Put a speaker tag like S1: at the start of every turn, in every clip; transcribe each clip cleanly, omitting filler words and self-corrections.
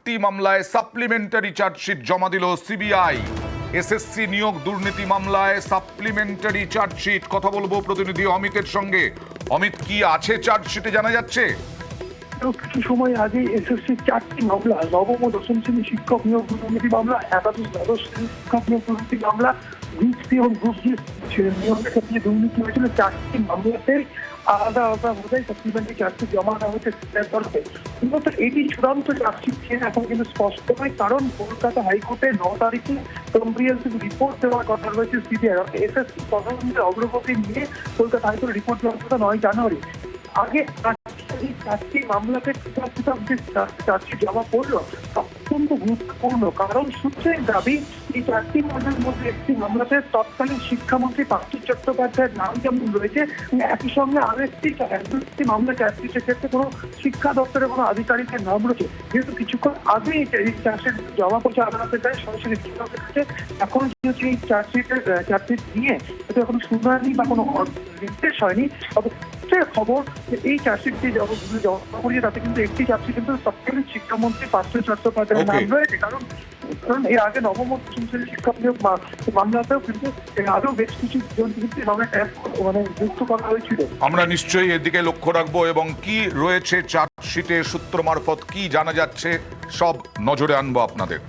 S1: 4টি মামলায় supplementary chargesheet জমা দিল সিবিআই। এসএসসি নিয়োগ দুর্নীতি মামলায় সাপ্লিমেন্টারি চার্জশিট। কথা বলবো প্রতিনিধি অমিতের সঙ্গে। অমিত, কি আছে চার্জশিটে জানা যাচ্ছে?
S2: কিছু সময় আগে এসএসসি 4টি মামলা, নবম ও দশম শ্রেণী শিক্ষক নিয়োগ দুর্নীতি মামলা, একাদশ দ্বাদশ শ্রেণী শিক্ষক নিয়োগ দুর্নীতি মামলা, গ্রুপ সি এবং গ্রুপ ডি নিয়োগের ক্ষেত্রে দুর্নীতি হয়েছিল। 4টি মামলাতে আলাদা আলাদা বোঝাই সাপ্লিমেন্টারি চার্জশিট জমা দেওয়া হয়েছে সিবিআই তরফে। মূলত এটি চূড়ান্ত চার্জশিট ছিল এখন কিন্তু স্পষ্ট নয়, কারণ কলকাতা হাইকোর্টে 9 তারিখে কম্প্রিহেনসিভ রিপোর্ট দেওয়ার কথা রয়েছে সিবিআই। এসএসসি তদন্তের অগ্রগতি নিয়ে কলকাতা হাইকোর্টে রিপোর্ট দেওয়ার কথা 9 জানুয়ারি। আগে এই 4টি মামলাতে যে চার্জশিট জমা পড়লো অত্যন্ত গুরুত্বপূর্ণ, কারণ সূত্রের দাবি এই 4টি মামলার মধ্যে একটি মামলাতে তৎকালীন শিক্ষামন্ত্রী পার্থ চট্টোপাধ্যায়ের নাম যেমন রয়েছে, একই সঙ্গে আরো একটি মামলা চার্জশিটের ক্ষেত্রে কোনো শিক্ষা দপ্তরের কোনো আধিকারিকের নাম রয়েছে। যেহেতু কিছুক্ষণ আগে এই চার্জশিট জমা পড়ছে আদালতের কাছে, সরাসরি শিক্ষকের কাছে, এখন যেহেতু এই চার্জশিট নিয়ে এখন শুনানি বা কোনো নির্দেশ হয়নি, তবে খবর যে এই চার্জশিটটি জমা করিয়ে তাতে কিন্তু একটি চার্জশিট কিন্তু তৎকালীন শিক্ষামন্ত্রী পার্থ চট্টোপাধ্যায়ের নাম রয়েছে। কারণ এর আগে নবম ও দশম শ্রেণীর শিক্ষক নিয়োগ মামলাতেও কিন্তু আরো বেশ কিছু মানে যুক্ত করা হয়েছিল।
S1: আমরা নিশ্চয়ই এদিকে লক্ষ্য রাখবো এবং কি রয়েছে চার্জশিটে সূত্র মারফত কি জানা যাচ্ছে সব নজরে আনবো আপনাদের।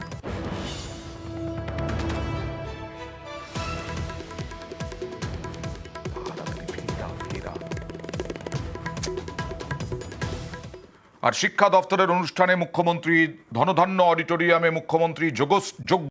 S1: আর শিক্ষা দপ্তরের অনুষ্ঠানে মুখ্যমন্ত্রী ধনধান্য অডিটোরিয়ামে মুখ্যমন্ত্রী যোগ